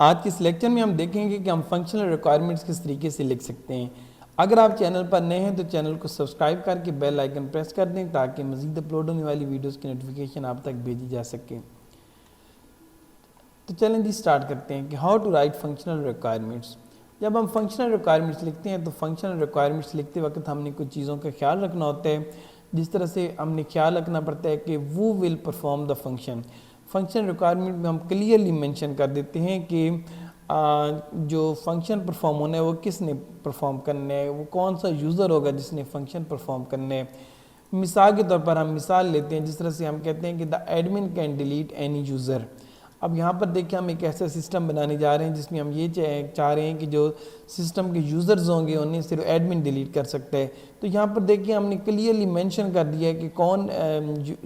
आज के इस लेक्चर में हम देखेंगे कि हम फंक्शनल रिक्वायरमेंट्स किस तरीके से लिख सकते हैं। अगर आप चैनल पर नए हैं तो चैनल को सब्सक्राइब करके बेल आइकन प्रेस कर दें ताकि मज़ीद अपलोड होने वाली वीडियोस की नोटिफिकेशन आप तक भेजी जा सके। तो चलें जी स्टार्ट करते हैं कि how to write functional requirements. जब हम फंक्शनल रिक्वायरमेंट्स लिखते हैं तो फंक्शनल रिक्वायरमेंट्स लिखते वक्त हमने कुछ चीज़ों का ख्याल रखना होता है। जिस तरह से हमने ख्याल रखना पड़ता है कि वो will perform the function. Function requirement में हम क्लियरली मेंशन कर देते हैं कि जो फंक्शन परफॉर्म होना है वो किसने परफॉर्म करना है, वो कौन सा यूज़र होगा जिसने फंक्शन परफॉर्म करना है। मिसाल के तौर पर हम मिसाल लेते हैं जिस तरह से हम कहते हैं कि the admin can delete any user. अब यहाँ पर देखिए हम एक ऐसा सिस्टम बनाने जा रहे हैं जिसमें हम ये चाह रहे हैं कि जो सिस्टम के यूज़र्स होंगे उन्हें सिर्फ एडमिन डिलीट कर सकता है। तो यहाँ पर देखिए हमने क्लियरली मेंशन कर दिया है कि कौन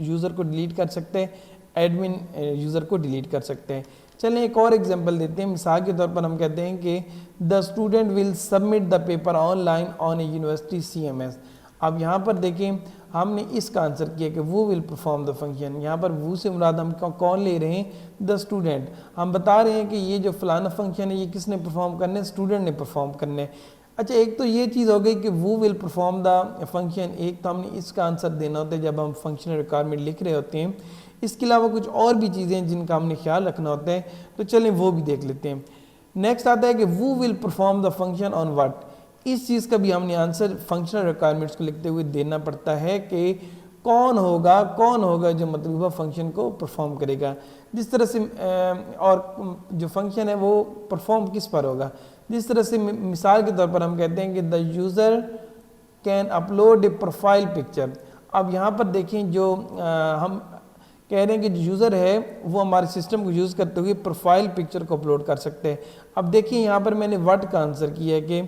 यूज़र को डिलीट कर सकते हैं, एडमिन यूज़र को डिलीट कर सकते हैं। चलें एक और एग्जांपल देते हैं। मिसाल के तौर पर हम कहते हैं कि the student will submit the paper online on A university CMS। अब यहाँ पर देखें हमने इसका आंसर किया कि वो विल परफॉर्म द फंक्शन। यहाँ पर वो से मुराद हम कौन ले रहे हैं, द स्टूडेंट। हम बता रहे हैं कि ये जो फलाना फंक्शन है ये किसने परफॉर्म करना है, स्टूडेंट ने परफॉर्म करना है। अच्छा एक तो ये चीज़ हो गई कि वो विल परफॉर्म द फंक्शन, एक तो हमने इसका आंसर देना होता है जब हम फंक्शनल रिक्वायरमेंट लिख रहे होते हैं। इसके अलावा कुछ और भी चीज़ें हैं जिनका हमने ख्याल रखना होता है, तो चलें वो भी देख लेते हैं। नेक्स्ट आता है कि वो will perform the function on what. इस चीज़ का भी हमने आंसर फंक्शनल रिक्वायरमेंट्स को लिखते हुए देना पड़ता है कि कौन होगा जो मतलूबा फंक्शन को परफॉर्म करेगा। जिस तरह से और जो फंक्शन है वो परफॉर्म किस पर होगा। जिस तरह से मिसाल के तौर पर हम कहते हैं कि the user can upload A profile picture. अब यहाँ पर देखें जो हम कह रहे हैं कि जो यूज़र है वो हमारे सिस्टम को यूज़ करते हुए प्रोफाइल पिक्चर को अपलोड कर सकते हैं। अब देखिए यहाँ पर मैंने व्हाट का आंसर किया है कि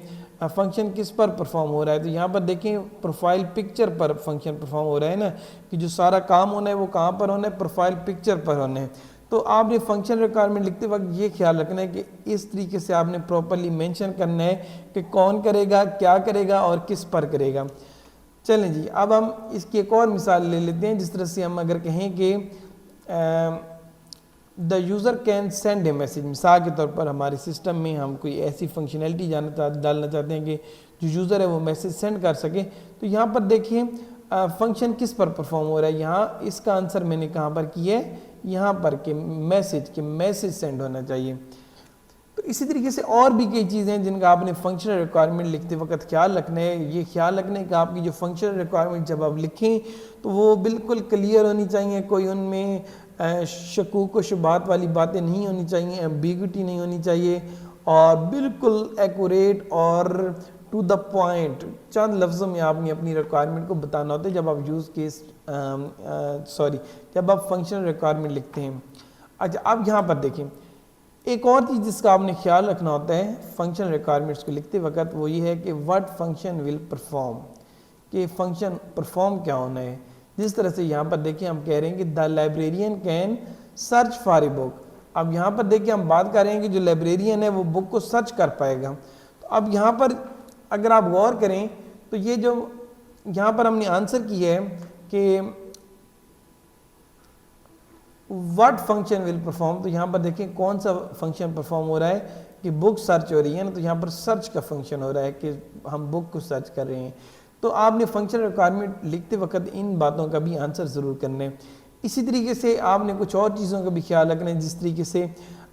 फंक्शन किस पर परफॉर्म हो रहा है। तो यहाँ पर देखें प्रोफाइल पिक्चर पर फंक्शन परफॉर्म हो रहा है ना, कि जो सारा काम होना है वो कहाँ पर होना है, प्रोफाइल पिक्चर पर होना है। तो आपने फंक्शन रिक्वायरमेंट लिखते वक्त ये ख्याल रखना है कि इस तरीके से आपने प्रॉपरली मेंशन करना है कि कौन करेगा, क्या करेगा और किस पर करेगा। चलें जी अब हम इसकी एक और मिसाल ले लेते हैं। जिस तरह से हम अगर कहें कि the user can send A message. मिसाल के तौर पर हमारे सिस्टम में हम कोई ऐसी फंक्शनैलिटी डालना चाहते हैं कि जो यूज़र है वो मैसेज सेंड कर सके। तो यहाँ पर देखिए फंक्शन किस पर परफॉर्म हो रहा है। यहाँ इसका आंसर मैंने कहाँ पर किया है, यहाँ पर कि मैसेज सेंड होना चाहिए। तो इसी तरीके से और भी कई चीज़ें हैं जिनका आपने फंक्शनल रिक्वायरमेंट लिखते वक्त ख्याल रखना है। ये ख्याल रखना है कि आपकी जो फंक्शनल रिक्वायरमेंट जब आप लिखें तो वो बिल्कुल क्लियर होनी चाहिए, कोई उनमें शकूक व शुबात वाली बातें नहीं होनी चाहिए, एम्बिग्विटी नहीं होनी चाहिए और बिल्कुल एक्यूरेट और टू द पॉइंट चंद लफ्ज़ों में आपने अपनी रिक्वायरमेंट को बताना होता है जब आप जब आप फंक्शनल रिक्वायरमेंट लिखते हैं। अच्छा अब यहाँ पर देखें एक और चीज़ जिसका आपने ख्याल रखना होता है फंक्शन रिक्वायरमेंट्स को लिखते वक्त, वो ये है कि व्हाट फंक्शन विल परफॉर्म, कि फंक्शन परफॉर्म क्या होना है। जिस तरह से यहाँ पर देखिए हम कह रहे हैं कि the librarian can search for a book. अब यहाँ पर देखिए हम बात कर रहे हैं कि जो लाइब्रेरियन है वो बुक को सर्च कर पाएगा। तो अब यहाँ पर अगर आप गौर करें तो ये जो यहाँ पर हमने आंसर किया है कि व्हाट फंक्शन विल परफॉर्म, तो यहाँ पर देखें कौन सा फंक्शन परफॉर्म हो रहा है कि बुक सर्च हो रही है ना, तो यहाँ पर सर्च का फंक्शन हो रहा है कि हम बुक को सर्च कर रहे हैं। तो आपने फंक्शन रिक्वायरमेंट लिखते वक्त इन बातों का भी आंसर ज़रूर करना है। इसी तरीके से आपने कुछ और चीज़ों का भी ख्याल रखना है। जिस तरीके से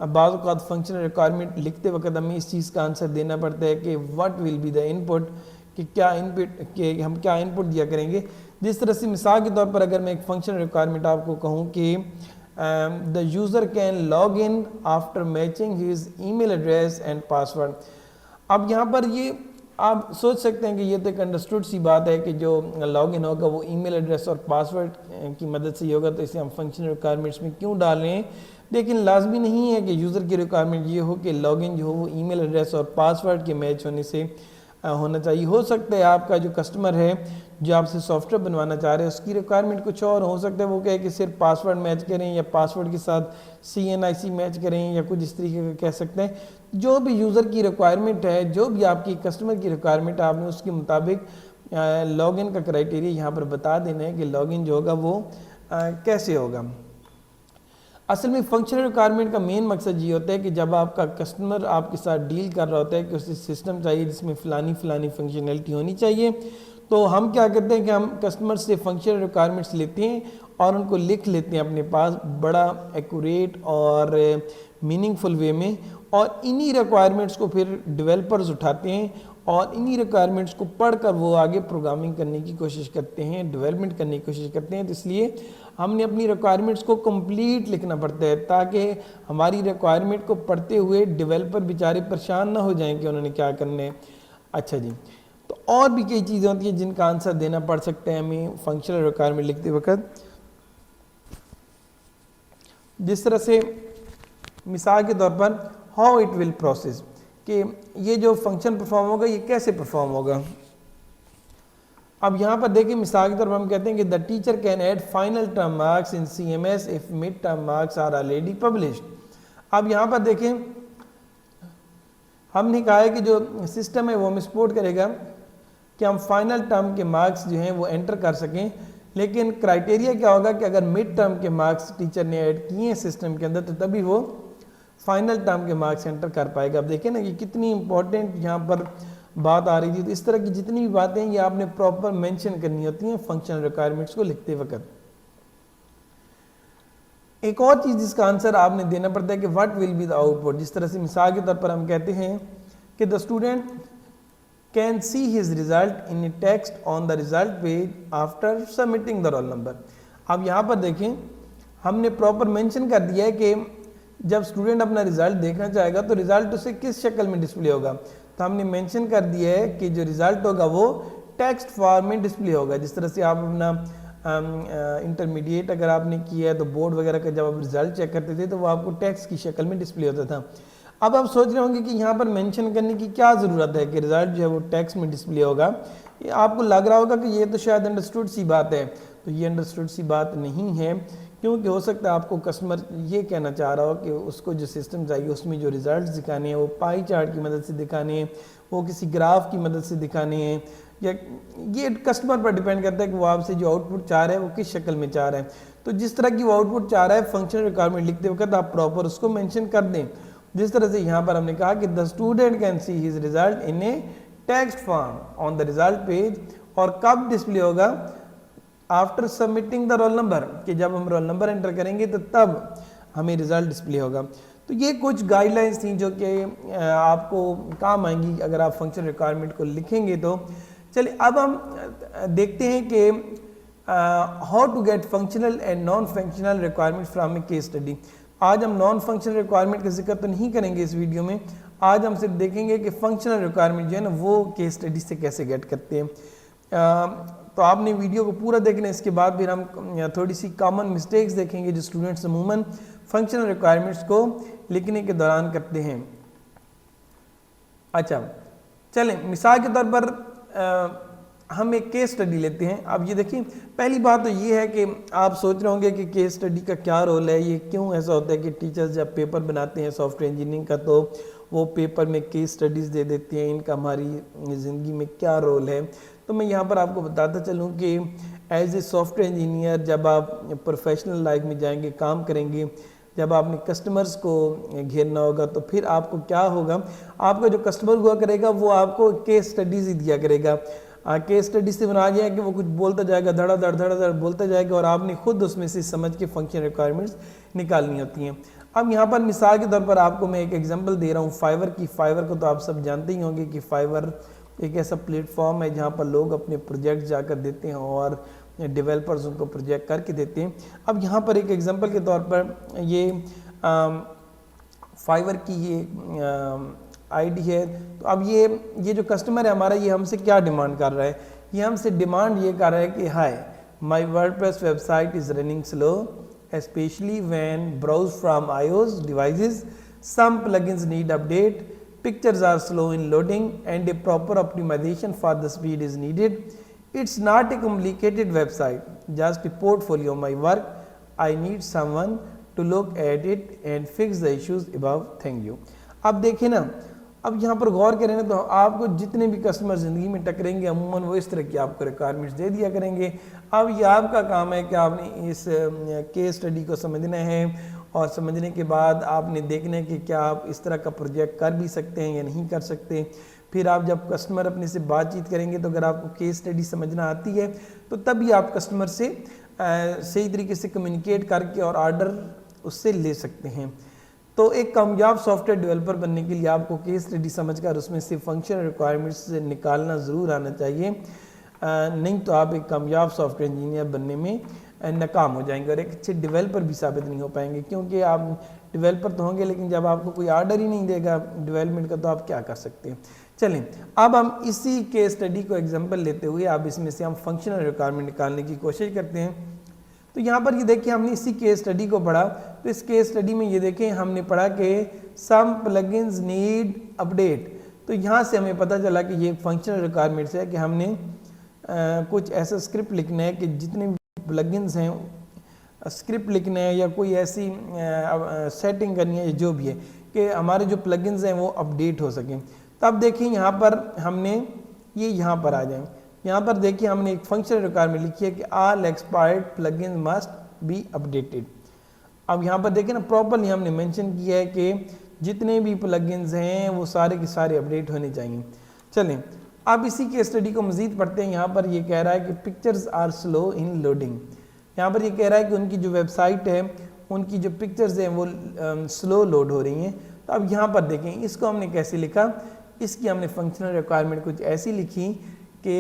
बाज़ औक़ात फंक्शन रिक्वायरमेंट लिखते वक्त हमें इस चीज़ का आंसर देना पड़ता है कि what will be the input, कि क्या इनपुट के हम क्या इनपुट दिया करेंगे। जिस तरह से मिसाल के तौर पर अगर मैं एक फंक्शन रिक्वायरमेंट आपको कहूँ कि the user can log in after matching his email address and password. अब यहाँ पर ये आप सोच सकते हैं कि ये तो एक अंडरस्टूड सी बात है कि जो लॉग इन होगा वो ईमेल एड्रेस और पासवर्ड की मदद से ही होगा, तो इसे हम फंक्शन रिक्वायरमेंट्स में क्यों डाल रहे हैं। लेकिन लाजमी नहीं है कि यूज़र की रिक्वायरमेंट ये हो कि लॉगिन जो हो वो ईमेल एड्रेस और पासवर्ड के मैच होने से होना चाहिए। हो सकता है आपका जो कस्टमर है जो आपसे सॉफ्टवेयर बनवाना चाह रहे हैं उसकी रिक्वायरमेंट कुछ और हो सकता है, वो कहे कि सिर्फ पासवर्ड मैच करें या पासवर्ड के साथ CNIC मैच करें या कुछ इस तरीके का कह सकते हैं। जो भी यूज़र की रिक्वायरमेंट है, जो भी आपकी कस्टमर की रिक्वायरमेंट है, आपने उसके मुताबिक लॉगिन का क्राइटेरिया यहाँ पर बता देना है कि लॉगिन जो होगा वो कैसे होगा। असल में फंक्शनल रिक्वायरमेंट का मेन मकसद ये होता है कि जब आपका कस्टमर आपके साथ डील कर रहा होता है कि उसे सिस्टम चाहिए जिसमें फ़लानी फंक्शनैलिटी होनी चाहिए, तो हम क्या करते हैं कि हम कस्टमर से फंक्शनल रिक्वायरमेंट्स लेते हैं और उनको लिख लेते हैं अपने पास बड़ा एक्यूरेट और मीनिंगफुल वे में, और इन्हीं रिक्वायरमेंट्स को फिर डेवलपर्स उठाते हैं और इन्हीं रिक्वायरमेंट्स को पढ़कर वो आगे प्रोग्रामिंग करने की कोशिश करते हैं, डेवलपमेंट करने की कोशिश करते हैं। तो इसलिए हमने अपनी रिक्वायरमेंट्स को कंप्लीट लिखना पड़ता है ताकि हमारी रिक्वायरमेंट को पढ़ते हुए डेवलपर बेचारे परेशान ना हो जाएं कि उन्होंने क्या करना है। अच्छा जी, तो और भी कई चीज़ें होती हैं जिनका आंसर देना पड़ सकता है हमें फंक्शनल रिक्वायरमेंट लिखते वक्त। जिस तरह से मिसाल के तौर पर हाउ इट विल प्रोसेस, कि ये जो फंक्शन परफॉर्म होगा ये कैसे परफॉर्म होगा। अब यहाँ पर देखिए मिसाल के तौर पर हम कहते हैं कि the teacher can add final term marks in CMS if mid term marks are already published. अब यहाँ पर देखें हमने कहा है कि जो सिस्टम है वो हमें सपोर्ट करेगा कि हम फाइनल टर्म के मार्क्स जो हैं वो एंटर कर सकें, लेकिन क्राइटेरिया क्या होगा कि अगर मिड टर्म के मार्क्स टीचर ने ऐड किए हैं सिस्टम के अंदर तो तभी वो फाइनल टर्म के मार्क्स एंटर कर पाएगा। अब देखें ना कि कितनी इंपॉर्टेंट यहाँ पर बात आ रही थी। तो इस तरह की जितनी भी बातें ये आपने प्रॉपर मेंशन करनी होती हैं फंक्शनल रिक्वायरमेंट्स को लिखते वक्त। एक और चीज़ जिसका आंसर आपने देना पड़ता है कि what will be the output. जिस तरह से मिसाल के तौर पर हम कहते हैं कि the student can see his result in A text on the result page after submitting the roll number. अब यहाँ पर देखें हमने प्रॉपर मेंशन कर दिया है कि जब स्टूडेंट अपना रिजल्ट देखना चाहेगा तो रिजल्ट उसे किस शक्ल में डिस्प्ले होगा। तो हमने मेंशन कर दिया है कि जो रिजल्ट होगा वो टेक्स्ट फॉर्म में डिस्प्ले होगा। जिस तरह से आप अपना इंटरमीडिएट अगर आपने किया है तो बोर्ड वगैरह का जब आप रिजल्ट चेक करते थे तो वो आपको टेक्स्ट की शक्ल में डिस्प्ले होता था। अब आप सोच रहे होंगे कि यहाँ पर मेंशन करने की क्या ज़रूरत है कि रिजल्ट जो है वो टेक्स्ट में डिस्प्ले होगा। ये आपको लग रहा होगा कि ये तो शायद अंडरस्टूड सी बात है, तो ये अंडरस्टूड सी बात नहीं है, क्योंकि हो सकता है आपको कस्टमर ये कहना चाह रहा हो कि उसको जो सिस्टम चाहिए उसमें जो रिजल्ट्स दिखाने हैं वो पाई चार्ट की मदद से दिखाने हैं, वो किसी ग्राफ की मदद से दिखाने हैं, या ये कस्टमर पर डिपेंड करता है कि वो आपसे जो आउटपुट चाह रहा है वो किस शक्ल में चाह रहा है। तो जिस तरह की वो आउटपुट चाह रहा है फंक्शनल रिक्वायरमेंट लिखते वक्त आप प्रॉपर उसको मेंशन कर दें। जिस तरह से यहाँ पर हमने कहा कि the student can see his result in A text form on the result page, और कब डिस्प्ले होगा, after submitting the roll number, कि जब हम रोल नंबर एंटर करेंगे तो तब हमें रिजल्ट डिस्प्ले होगा। तो ये कुछ गाइडलाइंस थी जो कि आपको काम आएंगी अगर आप फंक्शनल रिक्वायरमेंट को लिखेंगे। तो चलिए अब हम देखते हैं कि how to get functional and non functional requirement from a case study. आज हम नॉन फंक्शनल रिक्वायरमेंट का जिक्र तो नहीं करेंगे इस वीडियो में, आज हम सिर्फ देखेंगे कि फंक्शनल रिक्वायरमेंट जो है ना वो केस स्टडी से कैसे गेट करते हैं। तो आपने वीडियो को पूरा देखना, इसके बाद फिर हम थोड़ी सी कॉमन मिस्टेक्स देखेंगे जो स्टूडेंट्स अमूमन फंक्शनल रिक्वायरमेंट्स को लिखने के दौरान करते हैं। अच्छा चलें, मिसाल के तौर पर हम एक केस स्टडी लेते हैं। अब ये देखिए, पहली बात तो ये है कि आप सोच रहे होंगे कि केस स्टडी का क्या रोल है, ये क्यों ऐसा होता है कि टीचर्स जब पेपर बनाते हैं सॉफ्टवेयर इंजीनियरिंग का तो वो पेपर में केस स्टडीज़ दे देते हैं, इनका हमारी ज़िंदगी में क्या रोल है। तो मैं यहाँ पर आपको बताता चलूँ कि एज ए सॉफ्टवेयर इंजीनियर जब आप प्रोफेशनल लाइफ में जाएंगे, काम करेंगे, जब आपने कस्टमर्स को घेरना होगा तो फिर आपको क्या होगा, आपका जो कस्टमर हुआ करेगा वो आपको केस स्टडीज़ ही दिया करेगा। केस स्टडी से बना जाए कि वो कुछ बोलता जाएगा, धड़ाधड़ बोलता जाएगा, और आपने खुद उसमें से समझ के फंक्शन रिक्वायरमेंट्स निकालनी होती हैं। अब यहाँ पर मिसाल के तौर पर आपको मैं एक एग्जांपल दे रहा हूँ फाइवर की। फाइवर को तो आप सब जानते ही होंगे कि फाइवर एक ऐसा प्लेटफॉर्म है जहाँ पर लोग अपने प्रोजेक्ट जाकर देते हैं और डेवलपर्स उनको प्रोजेक्ट करके देते हैं। अब यहाँ पर एक एग्जांपल के तौर पर ये फाइवर की ये आईडी है। तो अब ये जो कस्टमर है हमारा, ये हमसे क्या डिमांड कर रहा है, ये हमसे डिमांड ये कर रहा है कि hi my WordPress website is running slow especially when browsed from iOS devices. Some plugins need update, pictures are slow in loading, and a proper optimization for the speed is needed. It's not a complicated website, just a portfolio of my work. I need someone to look at it and fix the issues above. Thank you. अब देखें ना, अब यहाँ पर गौर करें ना तो आपको जितने भी कस्टमर ज़िंदगी में टकरेंगे अमूमन वो इस तरह की आपको रिक्वायरमेंट्स दे दिया करेंगे। अब ये आपका काम है कि आपने इस केस स्टडी को समझना है और समझने के बाद आपने देखना है कि क्या आप इस तरह का प्रोजेक्ट कर भी सकते हैं या नहीं कर सकते। फिर आप जब कस्टमर अपने से बातचीत करेंगे तो अगर आपको केस स्टडी समझना आती है तो तभी आप कस्टमर से सही तरीके से कम्युनिकेट करके और ऑर्डर उससे ले सकते हैं। तो एक कामयाब सॉफ्टवेयर डेवलपर बनने के लिए आपको केस स्टडी समझकर उसमें से फंक्शनल रिक्वायरमेंट्स से निकालना ज़रूर आना चाहिए, नहीं तो आप एक कामयाब सॉफ्टवेयर इंजीनियर बनने में नाकाम हो जाएंगे और एक अच्छे डेवलपर भी साबित नहीं हो पाएंगे, क्योंकि आप डेवलपर तो होंगे लेकिन जब आपको कोई ऑर्डर ही नहीं देगा डेवलपमेंट का तो आप क्या कर सकते हैं। चलें अब हम इसी केस स्टडी को एग्जांपल लेते हुए अब इसमें से हम फंक्शनल रिक्वायरमेंट निकालने की कोशिश करते हैं। तो यहाँ पर ये देखिए हमने इसी केस स्टडी को पढ़ा, तो इस केस स्टडी में ये देखें हमने पढ़ा कि सम प्लगइन्स नीड अपडेट। तो यहाँ से हमें पता चला कि ये फंक्शनल रिक्वायरमेंट्स है कि हमने कुछ ऐसा स्क्रिप्ट लिखना है कि जितने भी प्लगइन्स हैं स्क्रिप्ट लिखना है या कोई ऐसी सेटिंग करनी है जो भी है कि हमारे जो प्लगइन्स हैं वो अपडेट हो सकें। तो अब देखिए यहाँ पर हमने ये यहाँ पर आ जाएं, यहाँ पर देखिए हमने एक फंक्शनल रिक्वायरमेंट लिखी है कि all expired plugins must be updated. अब यहाँ पर देखिए ना प्रॉपरली हमने मेंशन किया है कि जितने भी प्लगइन्स हैं वो सारे के सारे अपडेट होने चाहिए। चलें अब इसी के स्टडी को मज़ीद पढ़ते हैं। यहाँ पर ये कह रहा है कि pictures are slow in loading. यहाँ पर ये कह रहा है कि उनकी जो वेबसाइट है उनकी जो पिक्चर्स हैं वो स्लो लोड हो रही हैं। तो अब यहाँ पर देखें इसको हमने कैसे लिखा, इसकी हमने फंक्शनल रिक्वायरमेंट कुछ ऐसी लिखी कि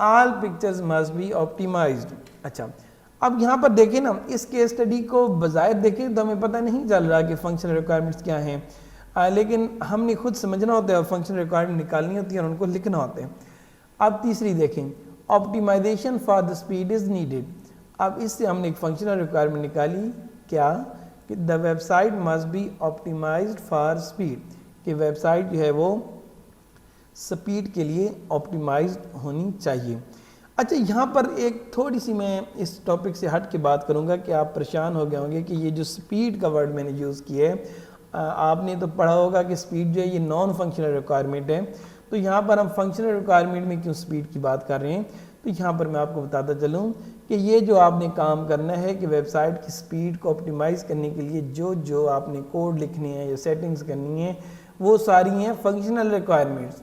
all pictures must be optimised. अच्छा अब यहाँ पर देखें ना इस केस स्टडी को बजाय देखें तो हमें पता नहीं चल रहा कि फंक्शनल रिक्वायरमेंट्स क्या हैं, लेकिन हमने खुद समझना होता है और फंक्शनल रिक्वायरमेंट निकालनी होती है और उनको लिखना होता है। अब तीसरी देखें optimisation for the speed is needed. अब इससे हमने एक फंक्शनल रिक्वायरमेंट निकाली क्या कि the website must be optimised for speed, कि वेबसाइट जो है वो स्पीड के लिए ऑप्टिमाइज्ड होनी चाहिए। अच्छा यहाँ पर एक थोड़ी सी मैं इस टॉपिक से हट के बात करूँगा कि आप परेशान हो गए होंगे कि ये जो स्पीड का वर्ड मैंने यूज़ किया है, आपने तो पढ़ा होगा कि स्पीड जो है ये नॉन फंक्शनल रिक्वायरमेंट है। तो यहाँ पर हम फंक्शनल रिक्वायरमेंट में क्यों स्पीड की बात कर रहे हैं, तो यहाँ पर मैं आपको बताता चलूँ कि ये जो आपने काम करना है कि वेबसाइट की स्पीड को ऑप्टिमाइज़ करने के लिए जो जो आपने कोड लिखने हैं या सेटिंग्स करनी है वो सारी हैं फंक्शनल रिक्वायरमेंट्स।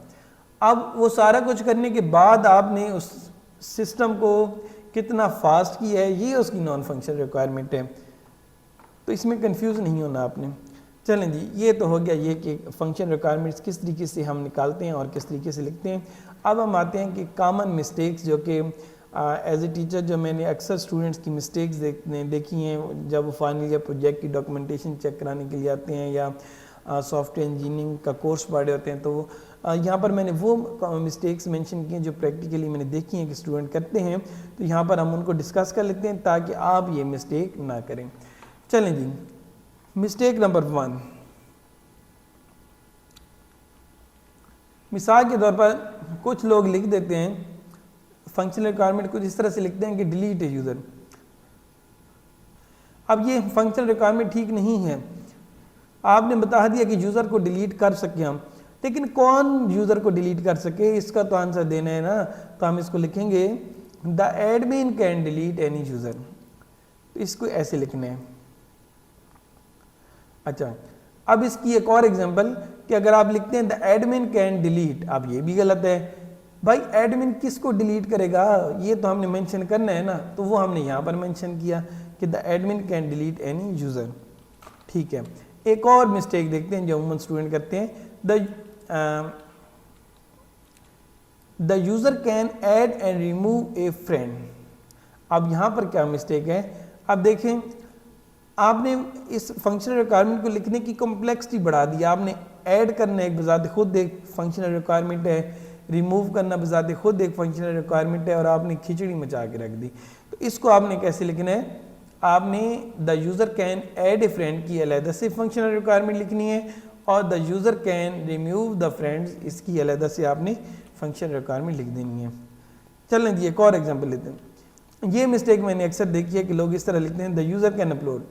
अब वो सारा कुछ करने के बाद आपने उस सिस्टम को कितना फास्ट किया है ये उसकी नॉन फंक्शनल रिक्वायरमेंट है। तो इसमें कंफ्यूज नहीं होना आपने। चलें जी ये तो हो गया ये कि फंक्शन रिक्वायरमेंट्स किस तरीके से हम निकालते हैं और किस तरीके से लिखते हैं। अब हम आते हैं कि कॉमन मिस्टेक्स जो कि एज ए टीचर जो मैंने अक्सर स्टूडेंट्स की मिस्टेक्स देखी हैं जब वो फाइनल या प्रोजेक्ट की डॉक्यूमेंटेशन चेक कराने के लिए आते हैं या सॉफ्टवेयर इंजीनियरिंग का कोर्स पढ़े होते हैं। तो यहाँ पर मैंने वो मिस्टेक्स मेंशन किए जो प्रैक्टिकली मैंने देखी हैं कि स्टूडेंट करते हैं, तो यहाँ पर हम उनको डिस्कस कर लेते हैं ताकि आप ये मिस्टेक ना करें। चलें जी मिस्टेक नंबर 1, मिसाल के तौर पर कुछ लोग लिख देते हैं फंक्शनल रिक्वायरमेंट कुछ इस तरह से लिखते हैं कि डिलीट ए यूज़र। अब ये फंक्शनल रिक्वायरमेंट ठीक नहीं है। आपने बता दिया कि यूज़र को डिलीट कर सके हम, लेकिन कौन यूज़र को डिलीट कर सके इसका तो आंसर देना है ना। तो हम इसको लिखेंगे the admin can delete any user. तो इसको ऐसे लिखना है। अच्छा अब इसकी एक और एग्जांपल कि अगर आप लिखते हैं द एडमिन कैन डिलीट, अब ये भी गलत है। भाई एडमिन किसको डिलीट करेगा ये तो हमने मेंशन करना है ना, तो वो हमने यहाँ पर मेंशन किया कि the admin can delete any user. ठीक है एक और मिस्टेक देखते हैं जो अमूमन स्टूडेंट करते हैं, the user can add and remove A friend. अब यहाँ पर क्या मिस्टेक है, अब देखें आपने इस फंक्शनल रिक्वायरमेंट को लिखने की कॉम्प्लेक्सिटी बढ़ा दी। आपने ऐड करना एक बजाते खुद एक फंक्शनल रिक्वायरमेंट है, रिमूव करना बजाते खुद एक फंक्शनल रिक्वायरमेंट है और आपने खिचड़ी मचा के रख दी। तो इसको आपने कैसे लिखना है, आपने the user can add a friend की अलग से फंक्शनल रिक्वायरमेंट लिखनी है और the user can remove the friends इसकी अलग से आपने फंक्शनल रिक्वायरमेंट लिख देनी है। चलें जी एक और एग्जांपल लेते हैं। ये मिस्टेक मैंने अक्सर देखी है कि लोग इस तरह लिखते हैं द यूज़र कैन अपलोड।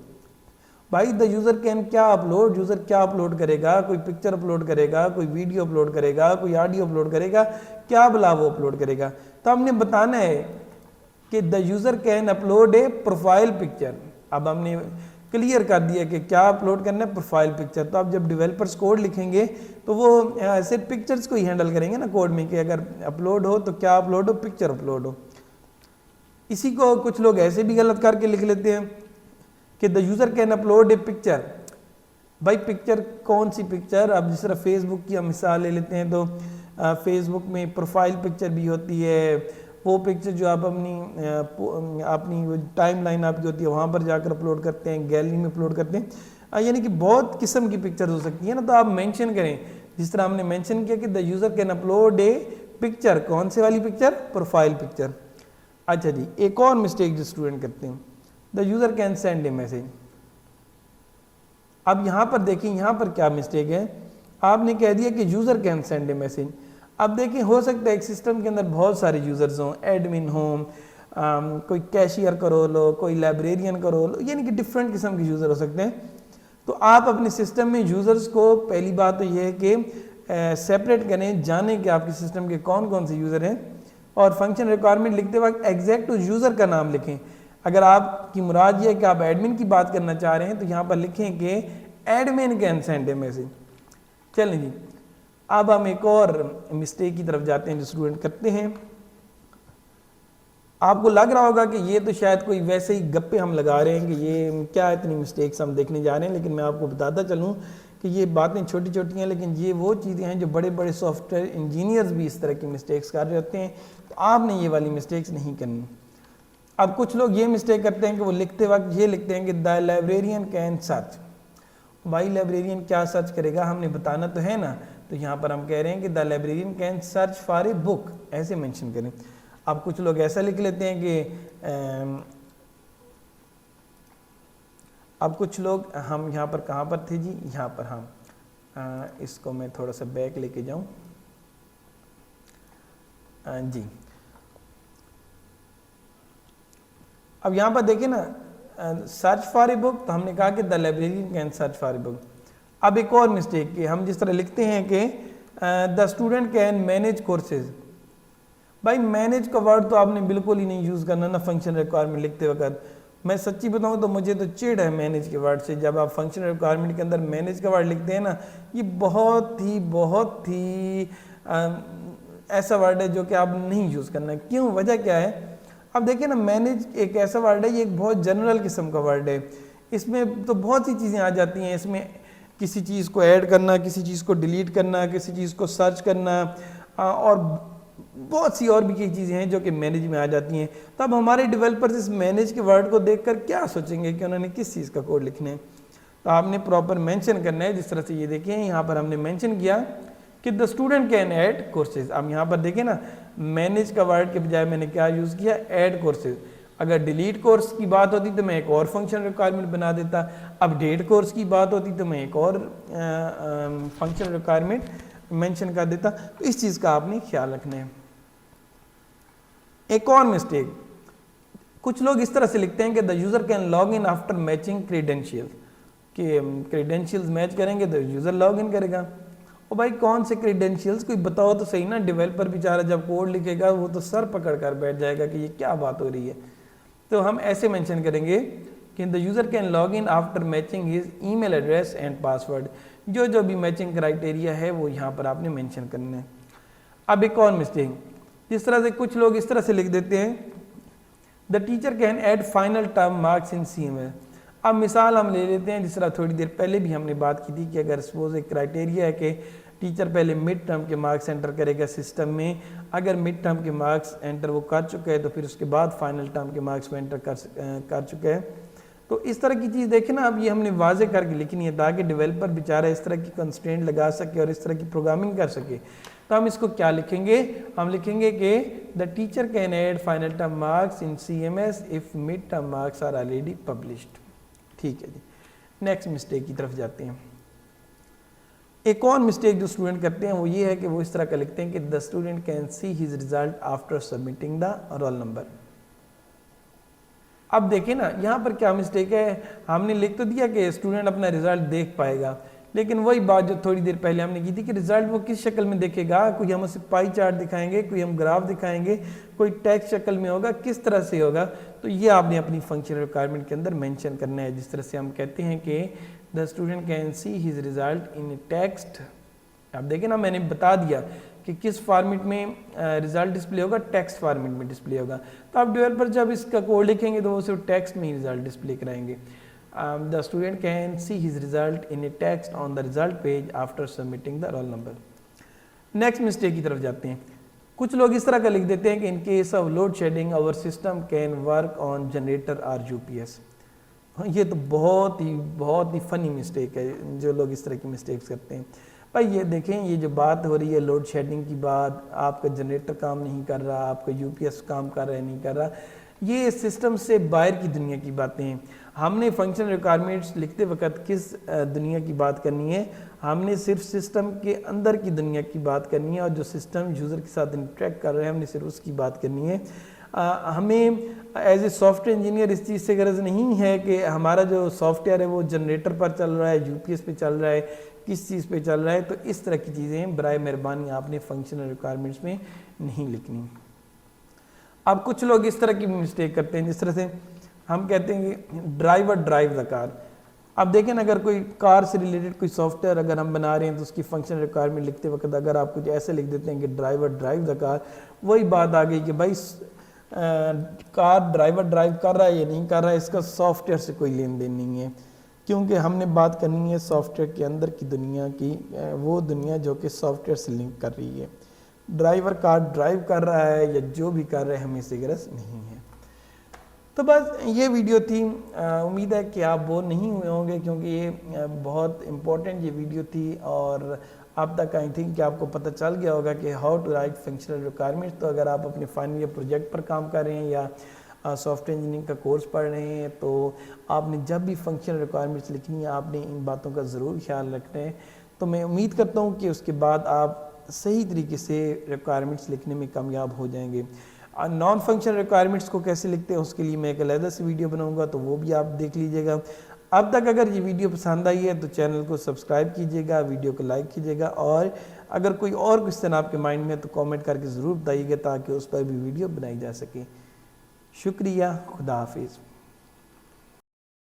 भाई द यूज़र कैन क्या अपलोड, यूज़र क्या अपलोड करेगा, कोई पिक्चर अपलोड करेगा, कोई वीडियो अपलोड करेगा, कोई ऑडियो अपलोड करेगा, क्या भला वो अपलोड करेगा। तो हमने बताना है कि the user can upload A profile picture. अब हमने क्लियर कर दिया कि क्या अपलोड करना है, प्रोफाइल पिक्चर। तो आप जब डेवलपर्स कोड लिखेंगे तो वो ऐसे पिक्चर्स को ही हैंडल करेंगे ना कोड में, कि अगर अपलोड हो तो क्या अपलोड हो, पिक्चर अपलोड हो। इसी को कुछ लोग ऐसे भी गलत करके लिख लेते हैं कि the user can upload A picture. भाई पिक्चर कौन सी पिक्चर? अब जिस तरह फेसबुक की हम मिसाल ले लेते हैं तो फेसबुक में प्रोफाइल पिक्चर भी होती है, वो पिक्चर जो आप अपनी टाइम लाइन आपकी होती है वहाँ पर जाकर अपलोड करते हैं, गैलरी में अपलोड करते हैं, यानी कि बहुत किस्म की पिक्चर हो सकती है ना। तो आप मेंशन करें, जिस तरह हमने मेंशन किया कि the user can upload A picture. कौन से वाली पिक्चर? Profile picture. अच्छा जी, एक और मिस्टेक जो स्टूडेंट करते हैं, the user can send A message. अब यहाँ पर देखिए, यहाँ पर क्या मिस्टेक है, आपने कह दिया कि user can send A message. अब देखिए, हो सकता है एक सिस्टम के अंदर बहुत सारे यूज़र्स हों, एडमिन हों, कोई कैशियर करो लो, कोई लाइब्रेरियन करो लो, यानी कि डिफरेंट किस्म के यूज़र हो सकते हैं। तो आप अपने सिस्टम में यूज़र्स को, पहली बात तो ये है कि सेपरेट करें, जानें कि आपके सिस्टम के कौन कौन से यूज़र हैं, और फंक्शन रिक्वायरमेंट लिखते वक्त एग्जैक्ट यूज़र का नाम लिखें। अगर आपकी मुराद ये है कि आप एडमिन की बात करना चाह रहे हैं तो यहाँ पर लिखें कि admin can send A message. चलें जी, अब हम एक और मिस्टेक की तरफ जाते हैं जो स्टूडेंट करते हैं। आपको लग रहा होगा कि ये तो शायद कोई वैसे ही गप्पे हम लगा रहे हैं कि ये क्या इतनी मिस्टेक्स हम देखने जा रहे हैं, लेकिन मैं आपको बताता चलूँ कि ये बातें छोटी छोटी हैं, लेकिन ये वो चीज़ें हैं जो बड़े बड़े सॉफ्टवेयर इंजीनियर्स भी इस तरह की मिस्टेक्स कर रहे होते हैं। तो आपने ये वाली मिस्टेक्स नहीं करनी। अब कुछ लोग ये मिस्टेक करते हैं कि वो लिखते वक्त ये लिखते हैं कि द लाइब्रेरियन कैन सर्च। भाई लाइब्रेरियन क्या सर्च करेगा, हमने बताना तो है ना। तो यहाँ पर हम कह रहे हैं कि the librarian can search for a book, ऐसे मेंशन करें। अब कुछ लोग ऐसा लिख लेते हैं कि अब कुछ लोग, हम यहाँ पर कहाँ पर थे जी, यहाँ पर हम इसको मैं थोड़ा सा बैक लेके जाऊँ जी। अब यहाँ पर देखिए ना, सर्च फॉर ए बुक, तो हमने कहा कि the librarian can search for a book. अब एक और मिस्टेक कि हम जिस तरह लिखते हैं कि the student can manage courses. भाई मैनेज का वर्ड तो आपने बिल्कुल ही नहीं यूज़ करना ना फंक्शन रिक्वायरमेंट लिखते वक्त। मैं सच्ची बताऊं तो मुझे तो चिढ़ है मैनेज के वर्ड से। जब आप फंक्शन रिक्वायरमेंट के अंदर मैनेज का वर्ड लिखते हैं ना, ये बहुत ही ऐसा वर्ड है जो कि आप नहीं यूज़ करना। क्यों? वजह क्या है? अब देखिए ना, मैनेज एक ऐसा वर्ड है, ये एक बहुत जनरल किस्म का वर्ड है। इसमें तो बहुत सी चीज़ें आ जाती हैं। इसमें किसी चीज़ को ऐड करना, किसी चीज़ को डिलीट करना, किसी चीज़ को सर्च करना, और बहुत सी और भी कई चीज़ें हैं जो कि मैनेज में आ जाती हैं। तब हमारे डेवलपर्स इस मैनेज के वर्ड को देखकर क्या सोचेंगे कि उन्होंने किस चीज़ का कोड लिखना है। तो आपने प्रॉपर मेंशन करना है। जिस तरह से ये देखें, यहाँ पर हमने मेंशन किया कि the student can add courses. अब यहाँ पर देखें ना, मैनेज का वर्ड के बजाय मैंने क्या यूज़ किया, ऐड कोर्सेज। अगर डिलीट कोर्स की बात होती तो मैं एक और फंक्शन रिक्वायरमेंट बना देता। अपडेट कोर्स की बात होती तो मैं एक और फंक्शन रिक्वायरमेंट मेंशन कर देता। तो इस चीज़ का आपने ख्याल रखना है। एक और मिस्टेक, कुछ लोग इस तरह से लिखते हैं कि the user can log in after matching credential, कि क्रीडेंशियल्स मैच करेंगे तो यूज़र लॉग इन करेगा। और भाई कौन से क्रीडेंशियल्स, कोई बताओ तो सही ना। डेवलपर बेचारा जब कोड लिखेगा वो तो सर पकड़ कर बैठ जाएगा कि ये क्या बात हो रही है। तो हम ऐसे मेंशन करेंगे कि the user can log in after matching his email address and password. जो भी मैचिंग क्राइटेरिया है वो यहाँ पर आपने मेंशन करना है। अब एक और मिस्टेक, जिस तरह से कुछ लोग इस तरह से लिख देते हैं, the teacher can add final term marks in CMS। अब मिसाल हम ले लेते हैं, जिस तरह थोड़ी देर पहले भी हमने बात की थी कि अगर सपोज एक क्राइटेरिया है कि टीचर पहले मिड टर्म के मार्क्स एंटर करेगा सिस्टम में, अगर मिड टर्म के मार्क्स एंटर वो कर चुका है तो फिर उसके बाद फाइनल टर्म के मार्क्स वो एंटर कर चुका है। तो इस तरह की चीज़ देखें ना, अब ये हमने वाजे करके लिखनी है ताकि डेवलपर बेचारा इस तरह की कंस्ट्रेंट लगा सके और इस तरह की प्रोग्रामिंग कर सके। तो हम इसको क्या लिखेंगे, हम लिखेंगे कि the teacher can add final term marks in CMS if mid term marks are already published. ठीक है जी, नेक्स्ट मिस्टेक की तरफ जाते हैं। एक और मिस्टेक जो स्टूडेंट करते हैं वो ये है कि वो इस तरह का लिखते हैं कि the student can see his result after submitting the roll number. अब देखिए ना, यहाँ पर क्या मिस्टेक है, हमने लिख तो दिया कि स्टूडेंट अपना रिजल्ट देख पाएगा, लेकिन वही बात जो थोड़ी देर पहले हमने की थी कि रिजल्ट वो किस शक्ल में देखेगा, कोई हम उसे पाई चार्ट दिखाएंगे, कोई हम ग्राफ दिखाएंगे, कोई टेक्स्ट शक्ल में होगा, किस तरह से होगा, तो ये आपने अपनी फंक्शनल रिक्वायरमेंट के अंदर मेंशन करना है। जिस तरह से हम कहते हैं कि the student can see his result in text, आप देखें ना मैंने बता दिया कि किस फॉर्मेट में रिजल्ट डिस्प्ले होगा, टेक्स्ट फॉर्मेट में डिस्प्ले होगा। तो आप डेवलपर जब इसका कोड लिखेंगे तो वो सिर्फ टेक्स्ट में ही रिजल्ट डिस्प्ले कराएंगे। The student can see his result in A text on the result page after submitting the roll number. Next mistake की तरफ जाते हैं। कुछ लोग इस तरह का लिख देते हैं कि in case of load shedding our system can work on generator और यूपीएस। ये तो बहुत ही फनी मिस्टेक है जो लोग इस तरह की मिस्टेक्स करते हैं। भाई ये देखें, ये जो बात हो रही है लोड शेडिंग की बात, आपका जनरेटर काम नहीं कर रहा, आपका यूपीएस काम कर रहा है नहीं कर रहा, ये सिस्टम से बाहर की दुनिया की बातें हैं। हमने फंक्शनल रिक्वायरमेंट्स लिखते वक्त किस दुनिया की बात करनी है, हमने सिर्फ सिस्टम के अंदर की दुनिया की बात करनी है और जो सिस्टम यूज़र के साथ इंटरेक्ट कर रहे हैं हमने सिर्फ उसकी बात करनी है। हमें एज ए सॉफ्टवेयर इंजीनियर इस चीज़ से गरज नहीं है कि हमारा जो सॉफ्टवेयर है वो जनरेटर पर चल रहा है, यूपीएस पे चल रहा है, किस चीज़ पे चल रहा है। तो इस तरह की चीज़ें बराए मेहरबानी आपने फंक्शनल रिक्वायरमेंट्स में नहीं लिखनी। अब कुछ लोग इस तरह की मिस्टेक करते हैं, जिस तरह से हम कहते हैं कि ड्राइवर ड्राइव द कार। अब देखें ना, अगर कोई कार से रिलेटेड कोई सॉफ्टवेयर अगर हम बना रहे हैं तो उसकी फंक्शनल रिक्वायरमेंट लिखते वक्त अगर आप कुछ ऐसे लिख देते हैं कि ड्राइवर ड्राइव द कार, वही बात आ गई कि भाई कार ड्राइवर ड्राइव कर रहा है या नहीं कर रहा है, इसका सॉफ्टवेयर से कोई लेन देन नहीं है, क्योंकि हमने बात करनी है सॉफ्टवेयर के अंदर की दुनिया की, वो दुनिया जो कि सॉफ्टवेयर से लिंक कर रही है। ड्राइवर कार ड्राइव कर रहा है या जो भी कर रहे हैं हमें इससे गरज नहीं है। तो बस ये वीडियो थी, उम्मीद है कि आप बोर नहीं हुए होंगे, क्योंकि ये बहुत इम्पोर्टेंट ये वीडियो थी और अब तक आई थिंक कि आपको पता चल गया होगा कि how to write functional requirements. तो अगर आप अपने फाइनल ईयर प्रोजेक्ट पर काम कर रहे हैं या सॉफ्टवेयर इंजीनियरिंग का कोर्स पढ़ रहे हैं तो आपने जब भी फंक्शनल रिक्वायरमेंट्स लिखनी है आपने इन बातों का ज़रूर ख्याल रखना है। तो मैं उम्मीद करता हूँ कि उसके बाद आप सही तरीके से रिक्वायरमेंट्स लिखने में कामयाब हो जाएंगे। नॉन फंक्शनल रिक्वायरमेंट्स को कैसे लिखते हैं उसके लिए मैं एक अलग से वीडियो बनाऊंगा, तो वो भी आप देख लीजिएगा। अब तक अगर ये वीडियो पसंद आई है तो चैनल को सब्सक्राइब कीजिएगा, वीडियो को लाइक कीजिएगा और अगर कोई और क्वेश्चन आपके माइंड में तो कमेंट करके ज़रूर बताइएगा ताकि उस पर भी वीडियो बनाई जा सके। शुक्रिया, खुदा हाफिज़।